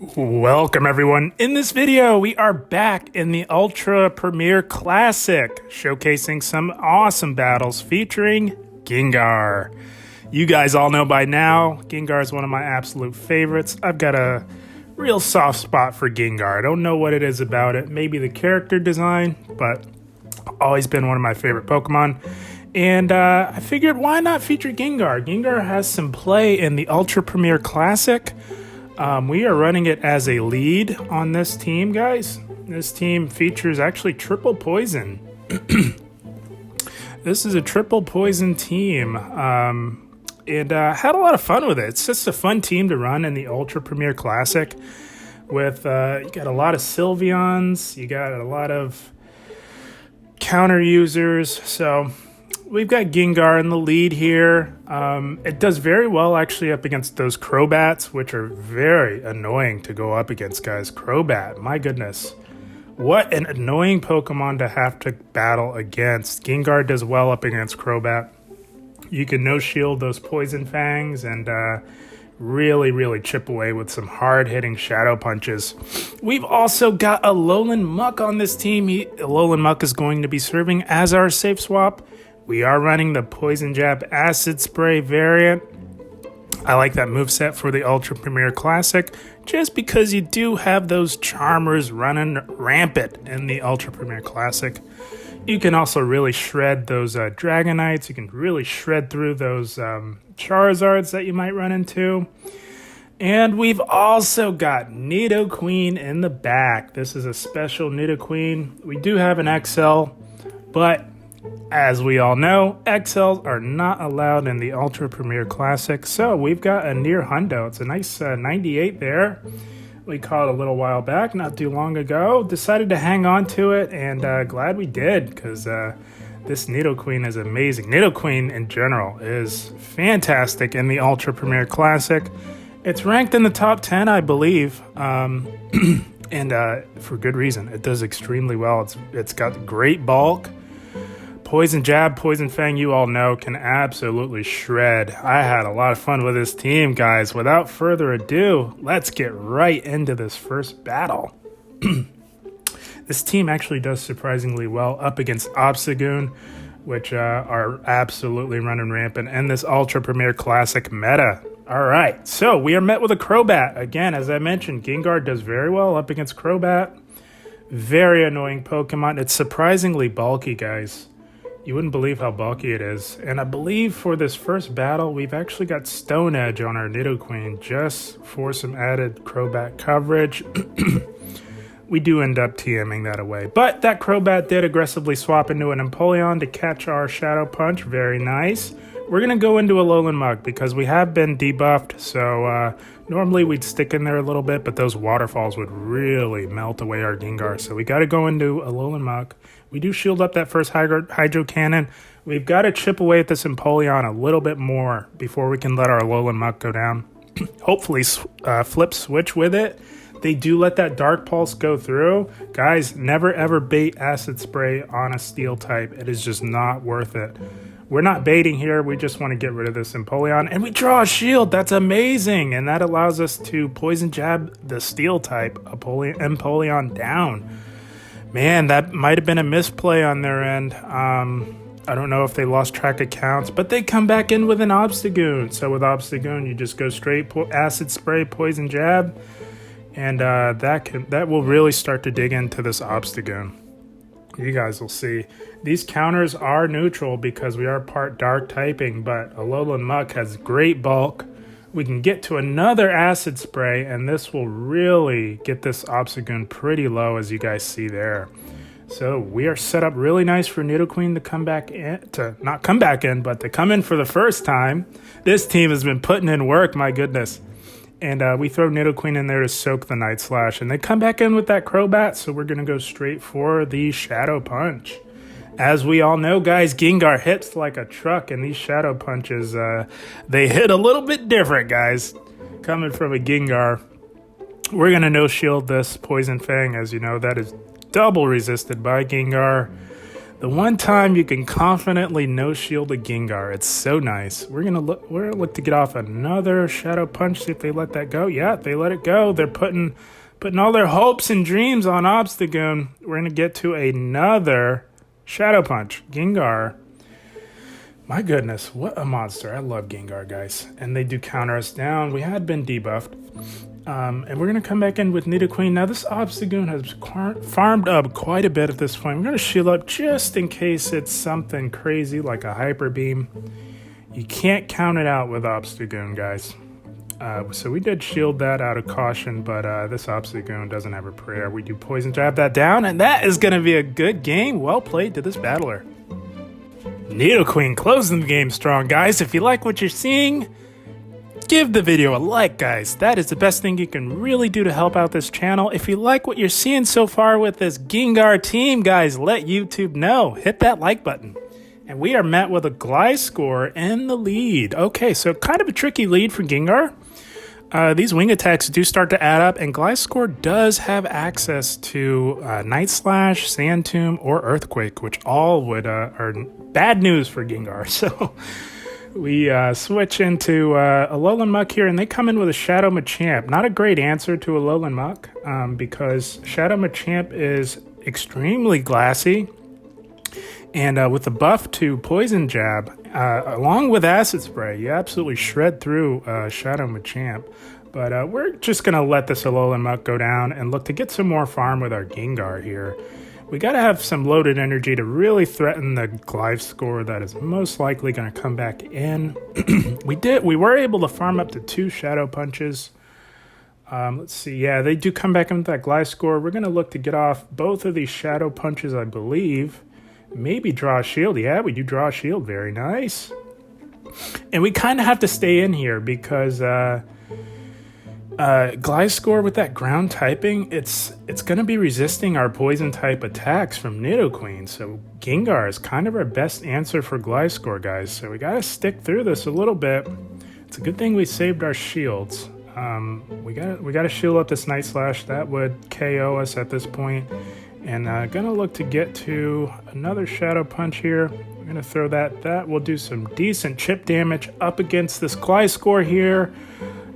Welcome everyone. In this video, we are back in the Ultra Premier Classic, showcasing some awesome battles featuring Gengar. You guys all know by now, Gengar is one of my absolute favorites. I've got a real soft spot for Gengar. I don't know what it is about it. Maybe the character design, but always been one of my favorite Pokemon. And I figured, why not feature Gengar? Gengar has some play in the Ultra Premier Classic. We are running it as a lead on this team, guys. This team features actually triple poison. This is a triple poison team. And had a lot of fun with it. It's just a fun team to run in the Ultra Premier Classic. With you got a lot of Sylveons, you got a lot of counter users. So we've got Gengar in the lead here. It does very well actually up against those Crobats, which are very annoying to go up against, guys. Crobat, my goodness. What an annoying Pokemon to have to battle against. Gengar does well up against Crobat. You can no-shield those Poison Fangs and really chip away with some hard-hitting Shadow Punches. We've also got Alolan Muk on this team. Alolan Muk is going to be serving as our safe swap. We are running the Poison Jab Acid Spray variant. I like that moveset for the Ultra Premier Classic just because you do have those Charmers running rampant in the Ultra Premier Classic. You can also really shred those Dragonites. You can really shred through those Charizards that you might run into. And we've also got Nidoqueen in the back. This is a special Nidoqueen. We do have an XL, but as we all know, XLs are not allowed in the Ultra Premier Classic, so we've got a near hundo. It's a nice 98 there. We caught a little while back, not too long ago. Decided to hang on to it, and glad we did, because this Nidoqueen is amazing. Nidoqueen, in general, is fantastic in the Ultra Premier Classic. It's ranked in the top 10, I believe, and for good reason. It does extremely well. It's got great bulk. Poison Jab, Poison Fang, you all know, can absolutely shred. I had a lot of fun with this team, guys. Without further ado, let's get right into this first battle. This team actually does surprisingly well up against Obstagoon, which are absolutely running rampant in this Ultra Premier Classic meta. All right, so we are met with a Crobat. Again, as I mentioned, Gengar does very well up against Crobat. Very annoying Pokemon. It's surprisingly bulky, guys. You wouldn't believe how bulky it is. And I believe for this first battle, we've actually got Stone Edge on our Nidoqueen just for some added Crobat coverage. We do end up TMing that away. But that Crobat did aggressively swap into an Empoleon to catch our Shadow Punch. Very nice. We're going to go into Alolan Muk because we have been debuffed. So normally we'd stick in there a little bit, but those waterfalls would really melt away our Gengar. So we got to go into Alolan Muk. We do shield up that first Hydro Cannon. We've got to chip away at this Empoleon a little bit more before we can let our Alolan Muk go down. Hopefully flip switch with it. They do let that Dark Pulse go through. Guys, never ever bait Acid Spray on a Steel type. It is just not worth it. We're not baiting here. We just want to get rid of this Empoleon. And we draw a shield. That's amazing. And that allows us to Poison Jab the Steel type Empoleon down. Man, that might have been a misplay on their end. I don't know if they lost track of counts, but they come back in with an Obstagoon. So with Obstagoon, you just go straight Acid Spray, Poison Jab, and that will really start to dig into this Obstagoon. You guys will see. These counters are neutral because we are part dark typing, but Alolan Muk has great bulk. We can get to another Acid Spray, and this will really get this Obstagoon pretty low, as you guys see there. So we are set up really nice for Nidoqueen to come back in, but to come in for the first time. This team has been putting in work, my goodness. And we throw Nidoqueen in there to soak the Night Slash, and they come back in with that Crobat, so we're going to go straight for the Shadow Punch. As we all know, guys, Gengar hits like a truck, and these Shadow Punches, they hit a little bit different, guys. Coming from a Gengar, we're going to no-shield this Poison Fang. As you know, that is double resisted by Gengar. The one time you can confidently no-shield a Gengar. It's so nice. We're gonna look to get off another Shadow Punch, see if they let that go. Yeah, they let it go. They're putting all their hopes and dreams on Obstagoon. We're gonna get to another Shadow Punch. Gengar. My goodness, what a monster. I love Gengar, guys. And they do counter us down. We had been debuffed. And we're going to come back in with Nidoqueen. Now, this Obstagoon has farmed up quite a bit at this point. We're going to shield up just in case it's something crazy like a Hyper Beam. You can't count it out with Obstagoon, guys. So we did shield that out of caution, but this Obstagoon doesn't have a prayer. We do Poison Jab that down, and that is going to be a good game. Well played to this battler. Nidoqueen closing the game strong, guys. If you like what you're seeing, give the video a like, guys. That is the best thing you can really do to help out this channel. If you like what you're seeing so far with this Gengar team, guys, let YouTube know. Hit that like button. And we are met with a Gliscor in the lead. Okay, so kind of a tricky lead for Gengar. These wing attacks do start to add up, and Gliscor does have access to Night Slash, Sand Tomb, or Earthquake, which all would are bad news for Gengar. So we switch into Alolan Muk here, and they come in with a Shadow Machamp. Not a great answer to Alolan Muk, because Shadow Machamp is extremely glassy, and with the buff to Poison Jab, along with Acid Spray, you absolutely shred through Shadow Machamp. But we're just going to let this Alolan Muk go down and look to get some more farm with our Gengar here. We got to have some loaded energy to really threaten the Gliscor that is most likely going to come back in. We were able to farm up to 2 Shadow Punches. Let's see. Yeah, they do come back in with that Gliscor. We're going to look to get off both of these Shadow Punches, I believe. Maybe draw a shield. Yeah, we do draw a shield. Very nice. And we kind of have to stay in here because Gliscor with that ground typing, it's going to be resisting our poison type attacks from Nidoqueen. So Gengar is kind of our best answer for Gliscor, guys. So we got to stick through this a little bit. It's a good thing we saved our shields. We got to shield up this Night Slash. That would KO us at this point. And gonna look to get to another Shadow Punch here. We're gonna throw that. That will do some decent chip damage up against this Gliscor here.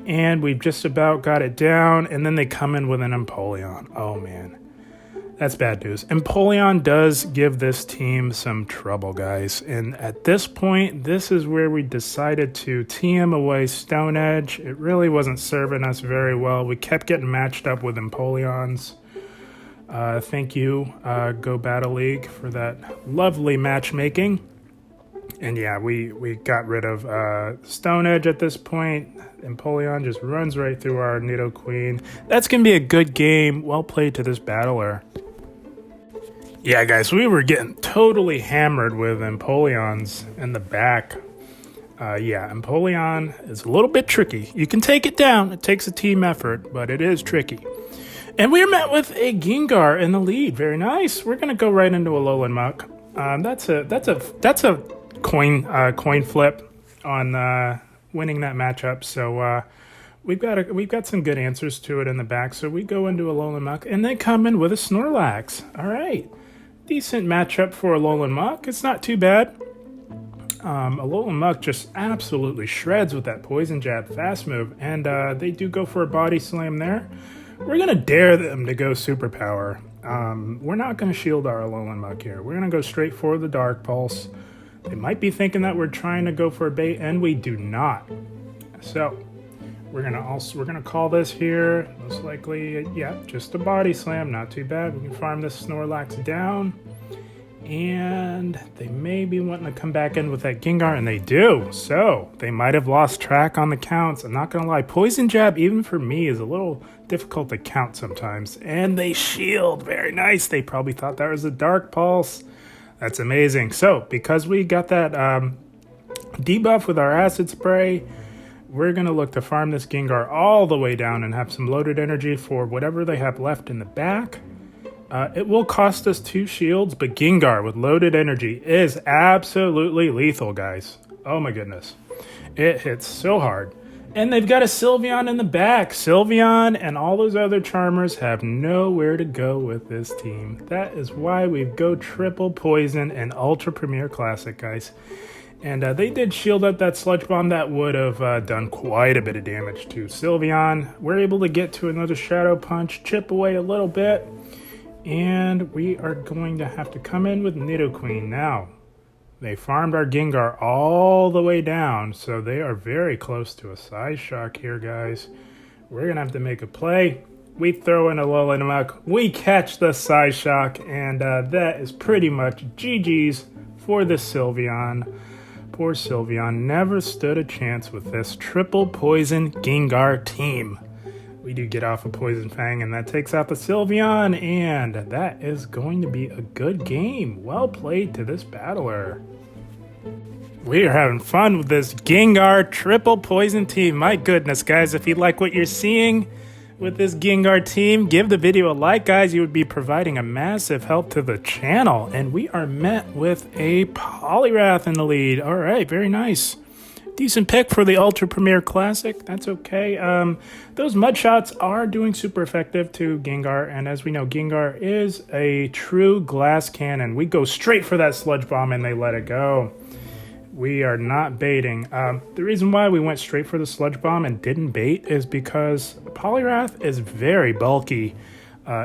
And we've just about got it down. And then they come in with an Empoleon. Oh man, that's bad news. Empoleon does give this team some trouble, guys. And at this point, this is where we decided to TM away Stone Edge. It really wasn't serving us very well. We kept getting matched up with Empoleons. Thank you, Go Battle League, for that lovely matchmaking. And yeah, we got rid of Stone Edge at this point. Empoleon just runs right through our Nidoqueen. That's going to be a good game. Well played to this battler. Yeah, guys, we were getting totally hammered with Empoleons in the back. Yeah, Empoleon is a little bit tricky. You can take it down. It takes a team effort, but it is tricky. And we are met with a Gengar in the lead. Very nice. We're going to go right into Alolan Muk. That's a coin flip on winning that matchup. So we've got some good answers to it in the back. So we go into Alolan Muk, and they come in with a Snorlax. All right, decent matchup for Alolan Muk. It's not too bad. Alolan Muk just absolutely shreds with that Poison Jab fast move, and they do go for a Body Slam there. We're going to dare them to go Superpower. We're not going to shield our Alolan Muk here. We're going to go straight for the Dark Pulse. They might be thinking that we're trying to go for a bait, and we do not. So we're going to call this here. Most likely, yeah, just a Body Slam. Not too bad. We can farm this Snorlax down. And they may be wanting to come back in with that Gengar, and they do. So they might have lost track on the counts. I'm not going to lie. Poison Jab, even for me, is a little difficult to count sometimes. And they shield. Very nice. They probably thought that was a Dark Pulse. That's amazing. So because we got that debuff with our Acid Spray, we're going to look to farm this Gengar all the way down and have some loaded energy for whatever they have left in the back. It will cost us 2 shields, but Gengar with loaded energy is absolutely lethal, guys. Oh my goodness. It hits so hard. And they've got a Sylveon in the back. Sylveon and all those other Charmers have nowhere to go with this team. That is why we go triple poison and Ultra Premier Classic, guys. And they did shield up that Sludge Bomb that would have done quite a bit of damage to Sylveon. We're able to get to another Shadow Punch, chip away a little bit. And we are going to have to come in with Nidoqueen now. They farmed our Gengar all the way down, so they are very close to a size shock here, guys. We're going to have to make a play. We throw in a Alolan Muk, we catch the size shock, and that is pretty much GG's for the Sylveon. Poor Sylveon never stood a chance with this triple poison Gengar team. We do get off a Poison Fang, and that takes out the Sylveon, and that is going to be a good game. Well played to this battler. We are having fun with this Gengar triple poison team. My goodness, guys, if you like what you're seeing with this Gengar team, give the video a like, guys. You would be providing a massive help to the channel. And we are met with a Poliwrath in the lead. All right, very nice. Decent pick for the Ultra Premier Classic. That's okay. Those mud shots are doing super effective to Gengar. And as we know, Gengar is a true glass cannon. We go straight for that Sludge Bomb and they let it go. We are not baiting. The reason why we went straight for the Sludge Bomb and didn't bait is because Poliwrath is very bulky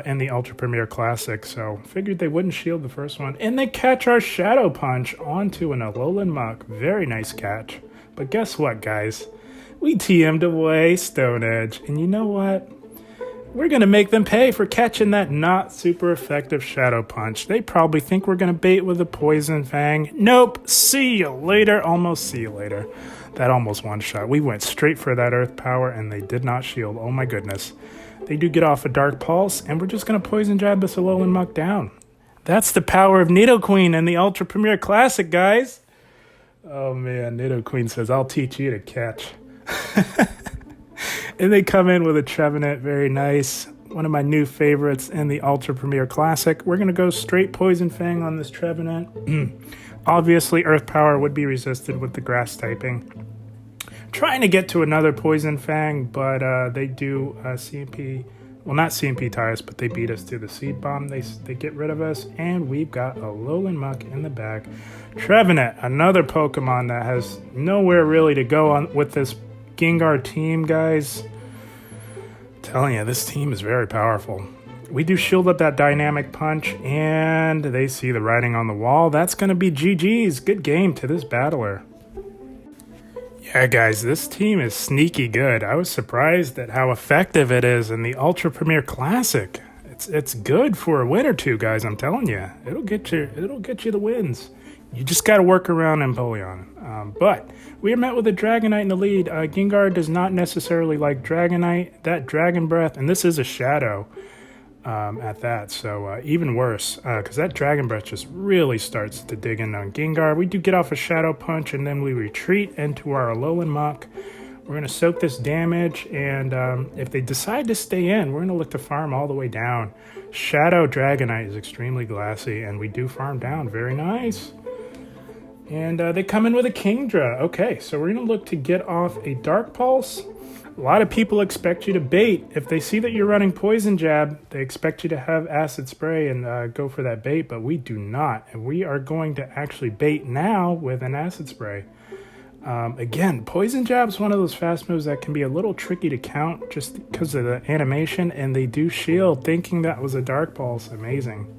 in the Ultra Premier Classic. So figured they wouldn't shield the first one. And they catch our Shadow Punch onto an Alolan Muk. Very nice catch. But guess what, guys? We TM'd away Stone Edge. And you know what? We're going to make them pay for catching that not super effective Shadow Punch. They probably think we're going to bait with a Poison Fang. Nope. See you later. Almost see you later. That almost one shot. We went straight for that Earth Power, and they did not shield. Oh my goodness. They do get off a Dark Pulse, and we're just going to Poison Jab this Alolan Muk down. That's the power of Nidoqueen and the Ultra Premier Classic, guys. Oh man, Nidoqueen says, I'll teach you to catch. And they come in with a Trevenant, very nice. One of my new favorites in the Ultra Premier Classic. We're going to go straight Poison Fang on this Trevenant. Obviously, Earth Power would be resisted with the Grass typing. Trying to get to another Poison Fang, but they do CMP. Well, not CMP tie us, but they beat us to the Seed Bomb. They get rid of us, and we've got a Alolan Muk in the back. Trevenant, another Pokemon that has nowhere really to go on with this Gengar team, guys. I'm telling you, this team is very powerful. We do shield up that Dynamic Punch, and they see the writing on the wall. That's going to be GG's. Good game to this battler. Yeah, guys, this team is sneaky good. I was surprised at how effective it is in the Ultra Premier Classic. It's good for a win or two, guys. I'm telling you, it'll get you the wins. You just got to work around Empoleon. But we are met with a Dragonite in the lead. Gengar does not necessarily like Dragonite. That Dragon Breath, and this is a Shadow at that, so even worse, because that Dragon Breath just really starts to dig in on Gengar. We do get off a Shadow Punch, and then we retreat into our Alolan Muk. We're going to soak this damage, and if they decide to stay in, we're going to look to farm all the way down. Shadow Dragonite is extremely glassy, and we do farm down. Very nice. And they come in with a Kingdra. Okay, so we're going to look to get off a Dark Pulse. A lot of people expect you to bait. If they see that you're running Poison Jab, they expect you to have Acid Spray and go for that bait, but we do not. And we are going to actually bait now with an Acid Spray. Again, Poison Jab is one of those fast moves that can be a little tricky to count just because of the animation, and they do shield, thinking that was a Dark Pulse. Amazing.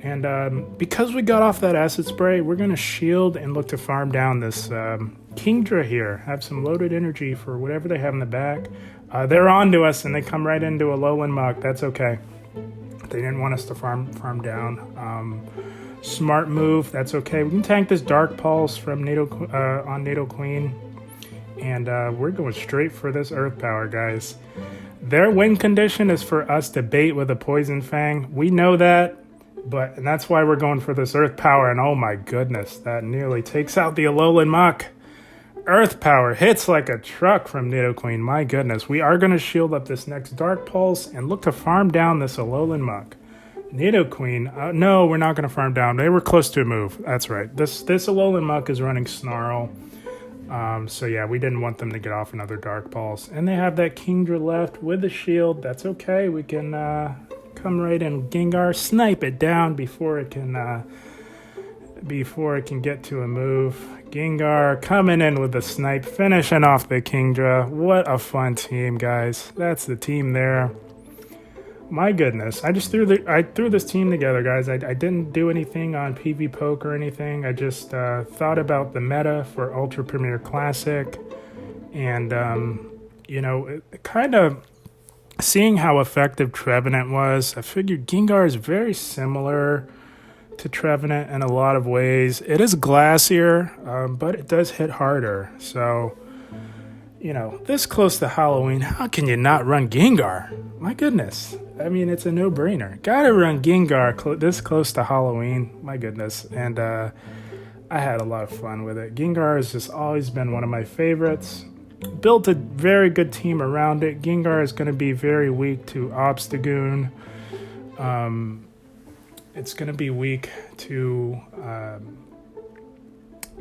And because we got off that Acid Spray, we're going to shield and look to farm down this Kingdra here. Have some loaded energy for whatever they have in the back. They're on to us, and they come right into a Alolan Muk. That's okay. They didn't want us to farm down. Smart move. That's okay. We can tank this Dark Pulse from on Nidoqueen. And we're going straight for this Earth Power, guys. Their win condition is for us to bait with a Poison Fang. We know that. And that's why we're going for this Earth Power, and oh my goodness, that nearly takes out the Alolan Muk. Earth Power hits like a truck from Nidoqueen. My goodness, we are going to shield up this next Dark Pulse and look to farm down this Alolan Muk. Nidoqueen, no, we're not going to farm down. They were close to a move. That's right. This Alolan Muk is running Snarl. So yeah, we didn't want them to get off another Dark Pulse. And they have that Kingdra left with the shield. That's okay. We can come right in Gengar, snipe it down before it can get to a move. Gengar coming in with the snipe, finishing off the Kingdra. What a fun team, guys. That's the team there. My goodness, I threw this team together, guys. I didn't do anything on PV Poke or anything. I just thought about the meta for Ultra Premier Classic, and kind of seeing how effective Trevenant was. I figured Gengar is very similar to Trevenant in a lot of ways. It is glassier, but it does hit harder. So, this close to Halloween, how can you not run Gengar? My goodness. I mean, it's a no-brainer. Gotta run Gengar this close to Halloween. My goodness. And I had a lot of fun with it. Gengar has just always been one of my favorites. Built a very good team around it. Gengar is going to be very weak to Obstagoon. It's going to be weak to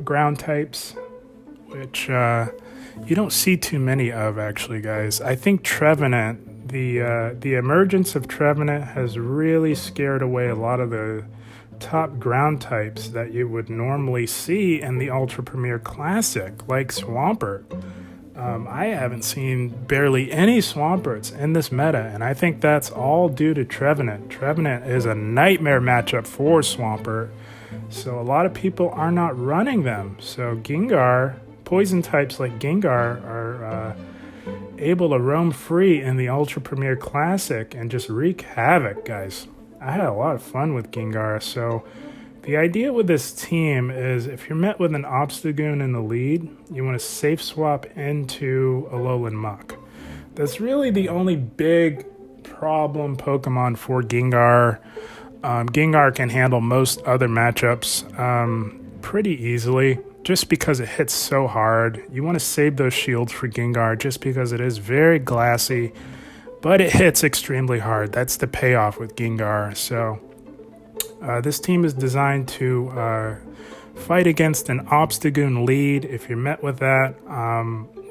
ground types, which you don't see too many of, actually, guys. I think Trevenant, the emergence of Trevenant has really scared away a lot of the top ground types that you would normally see in the Ultra Premier Classic, like Swampert. I haven't seen barely any Swamperts in this meta, and I think that's all due to Trevenant. Trevenant is a nightmare matchup for Swampert, so a lot of people are not running them. So Gengar, poison types like Gengar are able to roam free in the Ultra Premier Classic and just wreak havoc, guys. I had a lot of fun with Gengar, so the idea with this team is if you're met with an Obstagoon in the lead, you want to safe swap into Alolan Muk. That's really the only big problem Pokemon for Gengar. Gengar can handle most other matchups pretty easily just because it hits so hard. You want to save those shields for Gengar just because it is very glassy, but it hits extremely hard. That's the payoff with Gengar. So this team is designed to fight against an Obstagoon lead. If you're met with that,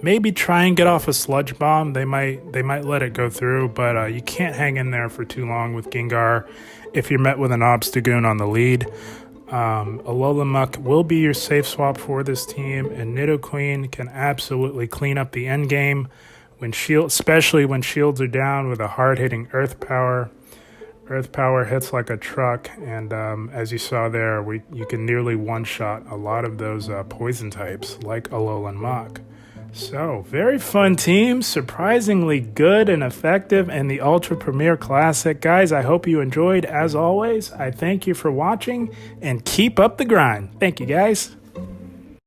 maybe try and get off a Sludge Bomb. They might let it go through, but you can't hang in there for too long with Gengar if you're met with an Obstagoon on the lead. Alolan Muk will be your safe swap for this team, and Nidoqueen can absolutely clean up the end game especially when shields are down with a hard-hitting Earth Power. Earth Power hits like a truck, and as you saw there, you can nearly one-shot a lot of those poison types like Alolan Muk. So, very fun team, surprisingly good and effective in the Ultra Premier Classic. Guys, I hope you enjoyed. As always, I thank you for watching, and keep up the grind. Thank you, guys.